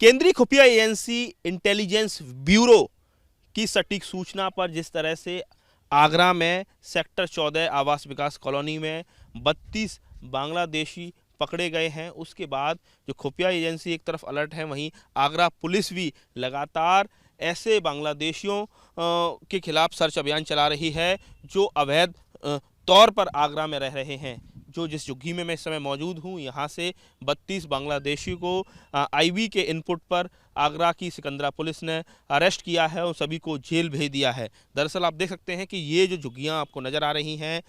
केंद्रीय खुफिया agency intelligence bureau की सटीक सूचना पर जिस तरह से आगरा में सेक्टर 14 आवास विकास कॉलोनी में 32 बांग्लादेशी पकड़े गए हैं, उसके बाद जो खुफिया एजेंसी एक तरफ अलर्ट है, वहीं आगरा पुलिस भी लगातार ऐसे बांग्लादेशियों के खिलाफ सर्च अभियान चला रही है जो अवैध तौर पर आगरा में रह रहे हैं। जो जिस झुग्गी में मैं इस समय मौजूद हूँ, यहाँ से 32 बांग्लादेशी को आईबी के इनपुट पर आगरा की सिकंदरा पुलिस ने अरेस्ट किया है और सभी को जेल भेज दिया है। दरअसल आप देख सकते हैं कि ये जो झुग्गियाँ आपको नज़र आ रही हैं,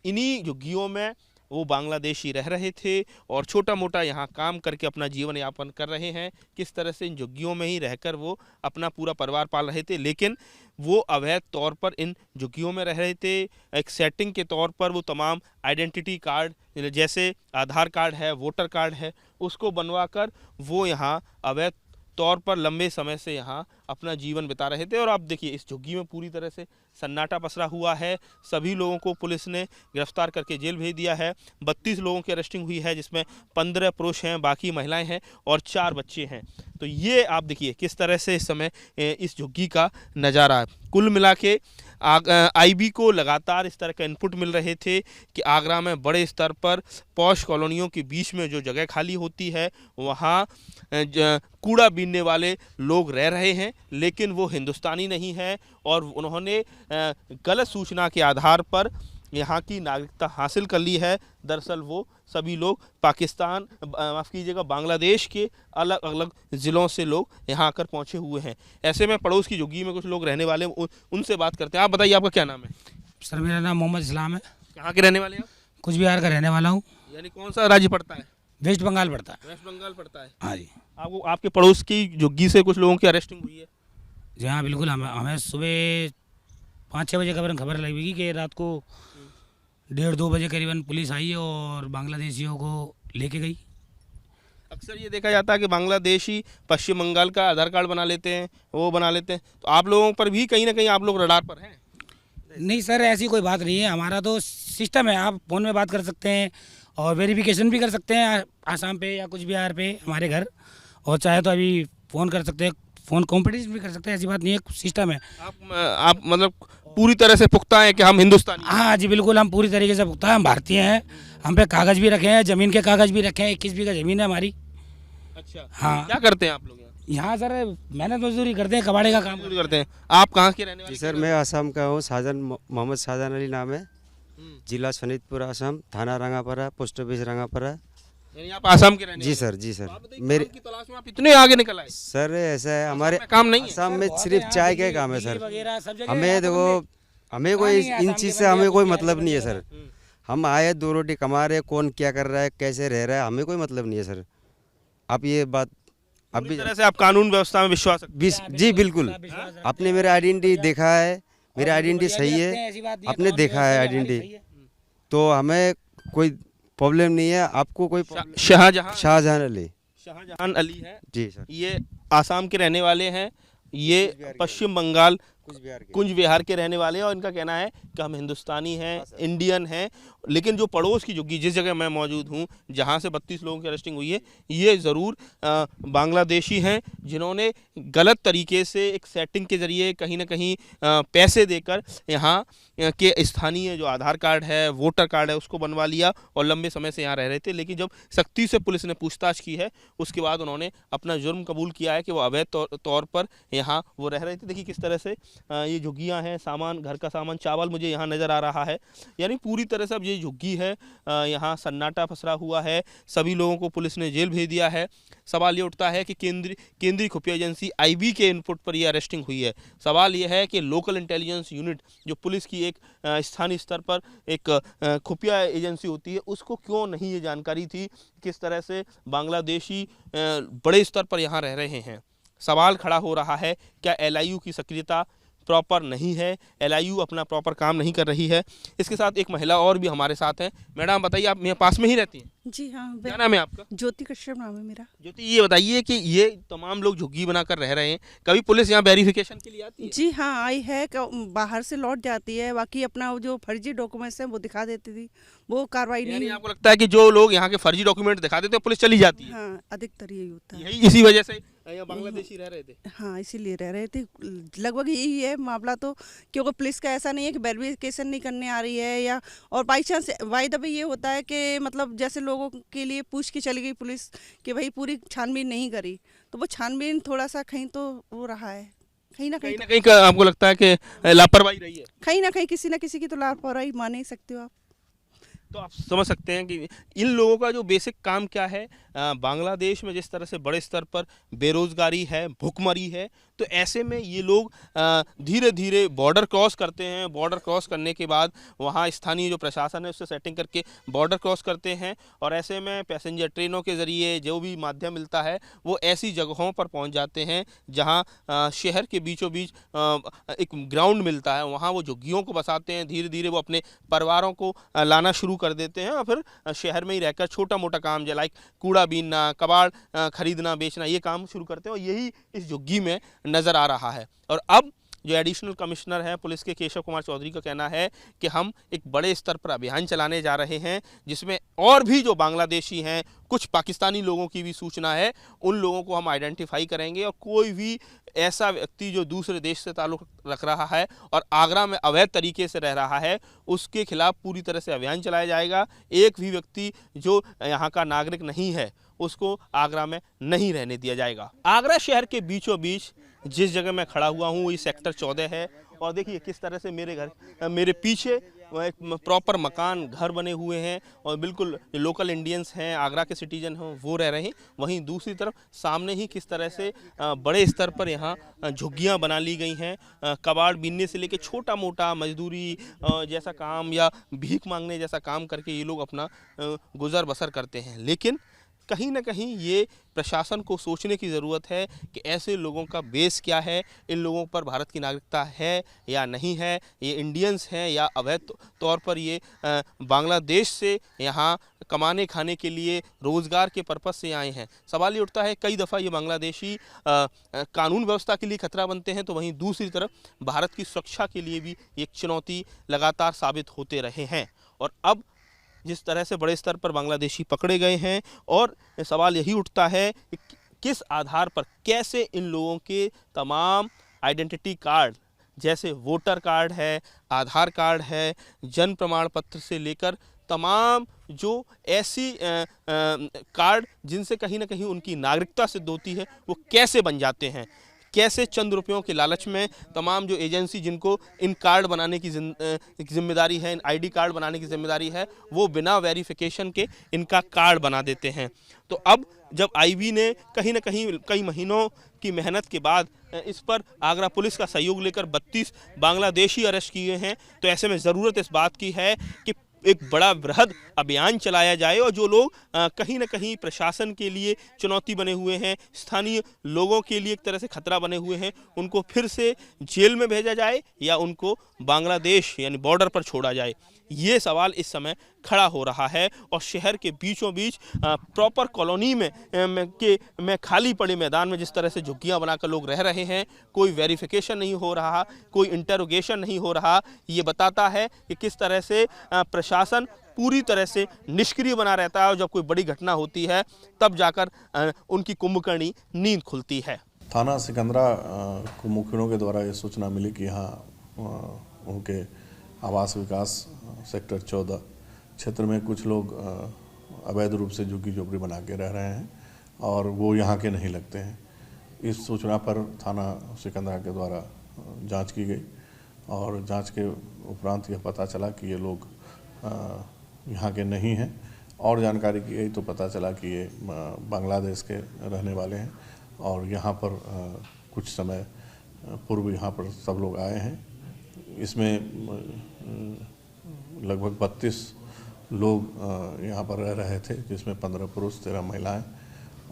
इन्हीं झुग्गियों में वो बांग्लादेशी रह रहे थे और छोटा मोटा यहाँ काम करके अपना जीवन यापन कर रहे हैं। किस तरह से इन झुग्गियों में ही रहकर वो अपना पूरा परिवार पाल रहे थे, लेकिन वो अवैध तौर पर इन झुग्गियों में रह रहे थे। एक सेटिंग के तौर पर वो तमाम आइडेंटिटी कार्ड, जैसे आधार कार्ड है, वोटर कार्ड है, उसको बनवा कर वो यहाँ अवैध तौर पर लंबे समय से यहाँ अपना जीवन बिता रहे थे। और आप देखिए इस झुग्गी में पूरी तरह से सन्नाटा पसरा हुआ है। सभी लोगों को पुलिस ने गिरफ्तार करके जेल भेज दिया है। 32 लोगों की अरेस्टिंग हुई है, जिसमें 15 पुरुष हैं, बाकी महिलाएं हैं और 4 बच्चे हैं। तो ये आप देखिए किस तरह से इस समय इस झुग्गी का नज़ारा है। कुल मिला के आईबी को लगातार इस तरह का इनपुट मिल रहे थे कि आगरा में बड़े स्तर पर पॉश कॉलोनियों के बीच में जो जगह खाली होती है, वहाँ कूड़ा बीनने वाले लोग रह रहे हैं, लेकिन वो हिंदुस्तानी नहीं है और उन्होंने गलत सूचना के आधार पर यहाँ की नागरिकता हासिल कर ली है। दरअसल वो सभी लोग पाकिस्तान, माफ़ कीजिएगा, बांग्लादेश के अलग अलग ज़िलों से लोग यहाँ आकर पहुँचे हुए हैं। ऐसे में पड़ोस की झुग्गी में कुछ लोग रहने वाले हैं, उनसे बात करते हैं। आप बताइए, आपका क्या नाम है? सर मेरा नाम मोहम्मद इस्लाम है। कहाँ के रहने वाले हैं आप? कुछ बिहार का रहने वाला हूँ। यानी कौन सा राज्य पड़ता है? वेस्ट बंगाल पड़ता है। वेस्ट बंगाल पड़ता है। हाँ जी। आपको आपके पड़ोस की झुग्गी से कुछ लोगों की अरेस्टिंग हुई है? जी हाँ बिल्कुल। हमें सुबह 5-6 बजे खबर लगी कि रात को 1:30-2 बजे करीबन पुलिस आई और बांग्लादेशियों को लेके गई। अक्सर ये देखा जाता है कि बांग्लादेशी पश्चिम बंगाल का आधार कार्ड बना लेते हैं, वो बना लेते हैं, तो आप लोगों पर भी कहीं ना कहीं आप लोग रडार पर हैं? नहीं सर, ऐसी कोई बात नहीं है। हमारा तो सिस्टम है, आप फ़ोन में बात कर सकते हैं और वेरिफिकेशन भी कर सकते हैं आसाम पे या कुछ बिहार पे हमारे घर, और चाहे तो अभी फ़ोन कर सकते हैं, फ़ोन कॉम्पिटिशन भी कर सकते हैं। ऐसी बात नहीं है, सिस्टम है। आप मतलब पूरी तरह से पुख्ता हैं कि हम हिंदुस्तानी? हाँ जी बिल्कुल, हम पूरी तरीके से पुख्ता है, हम भारतीय हैं। हम पे कागज़ भी रखे हैं, ज़मीन के कागज़ भी रखे हैं। 21 बीघा ज़मीन है हमारी। अच्छा, हाँ। क्या करते हैं आप लोग यहाँ सर मेहनत मजदूरी करते हैं, कबाड़े का काम करते हैं? आप कहाँ के रहने वाले? जी सर, मैं आसाम का हूँ। मोहम्मद शाहजहान अली नाम है। जिला शोनितपुर आसाम, थाना रंगापरा, पोस्ट ऑफिस रंगापरा। यानी आप आसाम के रहने जी वाले? सर, जी सर। मेरे की तलाश में आप इतने आगे निकल आए? सर ऐसा है, हमारे काम नहीं है? आसाम में सिर्फ चाय का काम है सर। वगैरह सब जगह। हमें देखो, हमें कोई इन चीज़ से हमें कोई मतलब नहीं है सर। हम आए 2 रोटी कमा रहे, कौन क्या कर रहा है, कैसे रह रहा है, हमें कोई मतलब नहीं है सर। आप ये बात पूरी तरह से आप कानून व्यवस्था में विश्वास रखते हैं? जी बिल्कुल। आपने मेरा आइडेंटिटी देखा है, मेरा आइडेंटिटी सही है, आपने देखा है आइडेंटिटी, तो हमें कोई प्रॉब्लम नहीं है। आपको कोई शाहजहान अली है जी सर। ये आसाम के रहने वाले हैं, ये पश्चिम बंगाल कुंज विहार के रहने वाले हैं और इनका कहना है कि हम हिंदुस्तानी हैं, इंडियन हैं। लेकिन जो पड़ोस की झुग्गी जिस जगह मैं मौजूद हूँ, जहाँ से 32 लोगों की अरेस्टिंग हुई है, ये ज़रूर बांग्लादेशी हैं जिन्होंने गलत तरीके से एक सेटिंग के ज़रिए कहीं ना कहीं पैसे देकर यहाँ के स्थानीय जो आधार कार्ड है, वोटर कार्ड है, उसको बनवा लिया और लंबे समय से यहाँ रह रहे थे। लेकिन जब सख्ती से पुलिस ने पूछताछ की है, उसके बाद उन्होंने अपना जुर्म कबूल किया है कि वो अवैध तौर पर यहाँ वो रह रहे थे। देखिए किस तरह से ये झुग्गियाँ हैं, सामान, घर का सामान, चावल मुझे यहाँ नज़र आ रहा है। यानी पूरी तरह से अब ये झुग्गी है, यहाँ सन्नाटा पसरा हुआ है। सभी लोगों को पुलिस ने जेल भेज दिया है। सवाल ये उठता है कि केंद्रीय खुफिया एजेंसी आईबी के इनपुट पर ये अरेस्टिंग हुई है। सवाल ये है कि लोकल इंटेलिजेंस यूनिट जो पुलिस की एक स्थानीय स्तर पर एक खुफिया एजेंसी होती है, उसको क्यों नहीं ये जानकारी थी किस तरह से बांग्लादेशी बड़े स्तर पर यहाँ रह रहे हैं। सवाल खड़ा हो रहा है, क्या एलआईयू की सक्रियता प्रॉपर नहीं है, LIU अपना प्रॉपर काम नहीं कर रही है। इसके साथ एक महिला और भी हमारे साथ हैं। मैडम बताइए, आप मेरे पास में ही रहती हैं? जी हाँ, क्या नाम है आपका? ज्योति कश्यप नाम है मेरा। ज्योति, ये बताइए कि ये तमाम लोग झुग्गी बनाकर रह रहे हैं, कभी पुलिस यहाँ वेरिफिकेशन के लिए आती है? जी हाँ, आई है, बाहर से लौट जाती है, बाकी अपना वो जो फर्जी डॉक्यूमेंट्स हैं वो दिखा देती थी, वो कार्रवाई यानी नहीं। आपको लगता है कि जो लोग यहाँ के फर्जी डॉक्यूमेंट दिखा देते हैं पुलिस चली जाती है? हाँ, अधिकतर यही होता है। यही इसी वजह से यहाँ बांग्लादेशी रह रहे थे? हाँ, इसीलिए रह रहे थे, लगभग यही है मामला। तो क्योंकि पुलिस का ऐसा नहीं है कि वेरिफिकेशन नहीं करने आ रही है, या और by chance by the way ये होता है कि मतलब जैसे लोगों के लिए पूछ के चली गई पुलिस कि भाई पूरी छानबीन नहीं करी, तो वो छानबीन थोड़ा सा कहीं तो वो रहा है, कहीं ना कहीं कहीं ना कहीं का आपको लगता है कि लापरवाही रही है? कहीं ना कहीं किसी ना किसी की तो लापरवाही मान ही सकते हो आप। तो आप समझ सकते हैं कि इन लोगों का जो बेसिक काम क्या है। बांग्लादेश में जिस तरह से बड़े स्तर पर बेरोजगारी है, भुखमरी है, तो ऐसे में ये लोग धीरे धीरे बॉर्डर क्रॉस करते हैं। बॉर्डर क्रॉस करने के बाद वहाँ स्थानीय जो प्रशासन है उससे सेटिंग करके बॉर्डर क्रॉस करते हैं, और ऐसे में पैसेंजर ट्रेनों के ज़रिए जो भी माध्यम मिलता है वो ऐसी जगहों पर पहुँच जाते हैं जहाँ शहर के बीचों बीच एक ग्राउंड मिलता है, वहाँ वो झुग्गियों को बसाते हैं। धीरे धीरे वो अपने परिवारों को लाना शुरू कर देते हैं, और फिर शहर में ही रहकर छोटा मोटा काम जो लाइक कूड़ा बीनना, कबाड़ खरीदना बेचना, ये काम शुरू करते हैं, और यही इस झुग्गी में नज़र आ रहा है। और अब जो एडिशनल कमिश्नर हैं पुलिस के, केशव कुमार चौधरी का कहना है कि हम एक बड़े स्तर पर अभियान चलाने जा रहे हैं, जिसमें और भी जो बांग्लादेशी हैं, कुछ पाकिस्तानी लोगों की भी सूचना है, उन लोगों को हम आइडेंटिफाई करेंगे, और कोई भी ऐसा व्यक्ति जो दूसरे देश से ताल्लुक़ रख रहा है और आगरा में अवैध तरीके से रह रहा है, उसके खिलाफ पूरी तरह से अभियान चलाया जाएगा। एक भी व्यक्ति जो यहाँ का नागरिक नहीं है उसको आगरा में नहीं रहने दिया जाएगा। आगरा शहर के बीचों बीच जिस जगह मैं खड़ा हुआ हूँ वही सेक्टर 14 है, और देखिए किस तरह से मेरे पीछे एक प्रॉपर मकान घर बने हुए हैं, और बिल्कुल लोकल इंडियंस हैं, आगरा के सिटीजन हैं, वो रह रहे हैं। वहीं दूसरी तरफ सामने ही किस तरह से बड़े स्तर पर यहाँ झुग्गियाँ बना ली गई हैं। कबाड़ बीनने से लेकर छोटा मोटा मजदूरी जैसा काम या भीख मांगने जैसा काम करके ये लोग अपना गुजर बसर करते हैं। लेकिन कहीं ना कहीं ये प्रशासन को सोचने की ज़रूरत है कि ऐसे लोगों का बेस क्या है, इन लोगों पर भारत की नागरिकता है या नहीं है, ये इंडियंस हैं या अवैध तौर पर ये बांग्लादेश से यहाँ कमाने खाने के लिए रोज़गार के पर्पज़ से आए हैं। सवाल ये उठता है, कई दफ़ा ये बांग्लादेशी कानून व्यवस्था के लिए खतरा बनते हैं, तो वहीं दूसरी तरफ भारत की सुरक्षा के लिए भी एक चुनौती लगातार साबित होते रहे हैं। और अब जिस तरह से बड़े स्तर पर बांग्लादेशी पकड़े गए हैं, और सवाल यही उठता है कि किस आधार पर, कैसे इन लोगों के तमाम आइडेंटिटी कार्ड, जैसे वोटर कार्ड है, आधार कार्ड है, जन्म प्रमाण पत्र से लेकर तमाम जो ऐसी कार्ड जिनसे कहीं ना कहीं उनकी नागरिकता सिद्ध होती है, वो कैसे बन जाते हैं। कैसे चंद रुपयों के लालच में तमाम जो एजेंसी जिनको इन कार्ड बनाने की जिम्मेदारी है, इन आईडी कार्ड बनाने की जिम्मेदारी है, वो बिना वेरिफिकेशन के इनका कार्ड बना देते हैं। तो अब जब आईबी ने कहीं ना कहीं कई महीनों की मेहनत के बाद इस पर आगरा पुलिस का सहयोग लेकर 32 बांग्लादेशी अरेस्ट किए हैं, तो ऐसे में ज़रूरत इस बात की है कि एक बड़ा बृहद अभियान चलाया जाए, और जो लोग कहीं ना कहीं प्रशासन के लिए चुनौती बने हुए हैं, स्थानीय लोगों के लिए एक तरह से खतरा बने हुए हैं, उनको फिर से जेल में भेजा जाए या उनको बांग्लादेश यानी बॉर्डर पर छोड़ा जाए। ये सवाल इस समय खड़ा हो रहा है, और शहर के बीचों बीच प्रॉपर कॉलोनी में खाली पड़े मैदान में जिस तरह से झुग्गियां बनाकर लोग रह रहे हैं, कोई वेरिफिकेशन नहीं हो रहा, कोई इंटरोगेशन नहीं हो रहा। ये बताता है कि किस तरह से प्रशासन पूरी तरह से निष्क्रिय बना रहता है, और जब कोई बड़ी घटना होती है तब जाकर उनकी कुंभकर्णी नींद खुलती है। थाना सिकंदरा को मुखियों के द्वारा ये सूचना मिली कि यहाँ उनके आवास विकास सेक्टर 14 क्षेत्र में कुछ लोग अवैध रूप से झुग्गी झोपड़ी बना के रह रहे हैं, और वो यहाँ के नहीं लगते हैं। इस सूचना पर थाना सिकंदरा के द्वारा जांच की गई, और जांच के उपरांत यह पता चला कि ये लोग यहाँ के नहीं हैं, और जानकारी की गई तो पता चला कि ये बांग्लादेश के रहने वाले हैं, और यहाँ पर कुछ समय पूर्व यहाँ पर सब लोग आए हैं। इसमें लगभग 32 लोग यहाँ पर रह रहे थे, जिसमें 15 पुरुष 13 महिलाएं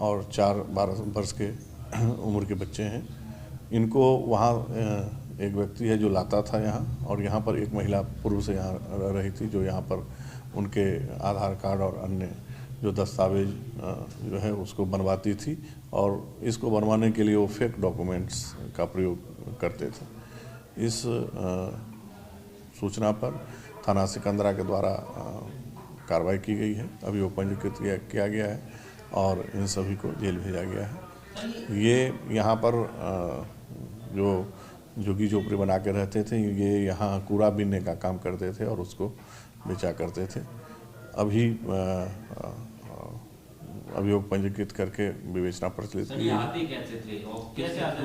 और 4-12 वर्ष के उम्र के बच्चे हैं। इनको वहाँ एक व्यक्ति है जो लाता था यहाँ, और यहाँ पर एक महिला पूर्व से यहाँ रह रही थी जो यहाँ पर उनके आधार कार्ड और अन्य जो दस्तावेज जो है उसको बनवाती थी, और इसको बनवाने के लिए वो फेक डॉक्यूमेंट्स का प्रयोग करते थे। इस सूचना पर थाना सिकंदरा के द्वारा कार्रवाई की गई है। अभी वो पंजीकृत किया गया है और इन सभी को जेल भेजा गया है। ये यहाँ पर जो झुग्गी झोपड़ी बना के रहते थे, ये यहाँ कूड़ा बीनने का काम करते थे और उसको बेचा करते थे। अभी अभियोग पंजीकृत करके विवेचना प्रचलित की है। आते कैसे थे और कैसे आते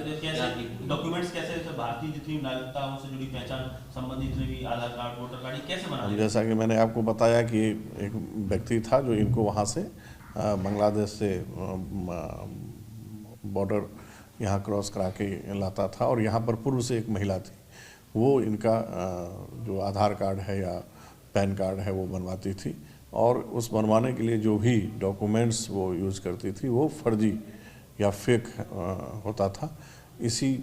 थे कैसे डॉक्यूमेंट्स कैसे भारतीय जितनी नागरिकता से जुड़ी पहचान संबंधी जितने भी आधार कार्ड वोटर कार्ड कैसे बना? जैसा कि मैंने आपको बताया कि एक व्यक्ति था जो इनको वहाँ से बांग्लादेश से बॉर्डर यहाँ क्रॉस करा के लाता था, और यहाँ पर पूर्व से एक महिला थी, वो इनका जो आधार कार्ड है या पैन कार्ड है वो बनवाती थी, और उस बनवाने के लिए जो भी डॉक्यूमेंट्स वो यूज़ करती थी वो फर्जी या फेक होता था। इसी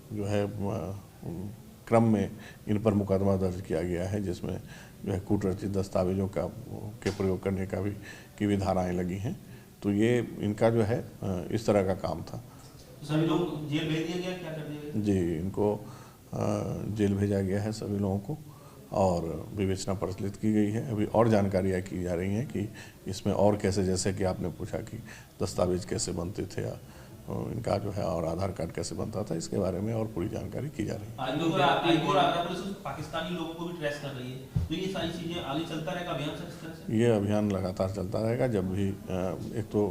जो है क्रम में इन पर मुकदमा दर्ज किया गया है, जिसमें जो है कूटरचित दस्तावेजों के प्रयोग करने की भी धाराएँ लगी हैं। तो ये इनका जो है इस तरह का काम था। सभी लोग जेल भेज दिया गया, क्या कर दिया गया? जी, इनको जेल भेजा गया है सभी लोगों को, और विवेचना प्रचलित की गई है। अभी और जानकारियाँ की जा रही हैं कि इसमें और कैसे, जैसे कि आपने पूछा कि दस्तावेज कैसे बनते थे या इनका जो है और आधार कार्ड कैसे बनता था, इसके बारे में और पूरी जानकारी की जा रही है। पाकिस्तानी लोगों को भी ट्रेस कर रही है, तो ये सारी चीजें आगे चलता रहेगा अभियान इस तरह से? ये अभियान लगातार चलता रहेगा। जब भी एक तो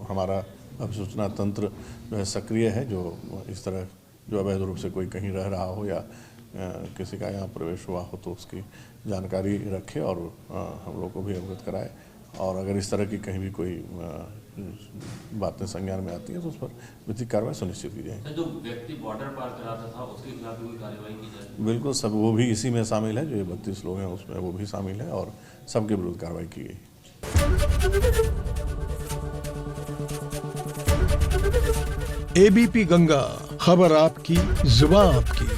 हमारा अभिसूचना तंत्र जो है सक्रिय है, जो इस तरह जो अवैध रूप से कोई कहीं रह रहा हो या किसी का यहाँ प्रवेश हुआ हो तो उसकी जानकारी रखे और हम लोग को भी अवगत कराए, और अगर इस तरह की कहीं भी कोई बातें संज्ञान में आती हैं तो उस पर विधिक कार्रवाई सुनिश्चित की जाएगी। जो व्यक्ति बॉर्डर पार कराता था उसके खिलाफ भी कोई कार्रवाई की जाएगी? बिल्कुल, सब वो भी इसी में शामिल है। जो ये 32 लोग हैं उसमें वो भी शामिल है और सबके विरुद्ध कार्रवाई की गई। एबीपी गंगा, खबर आपकी, जुबान आपकी।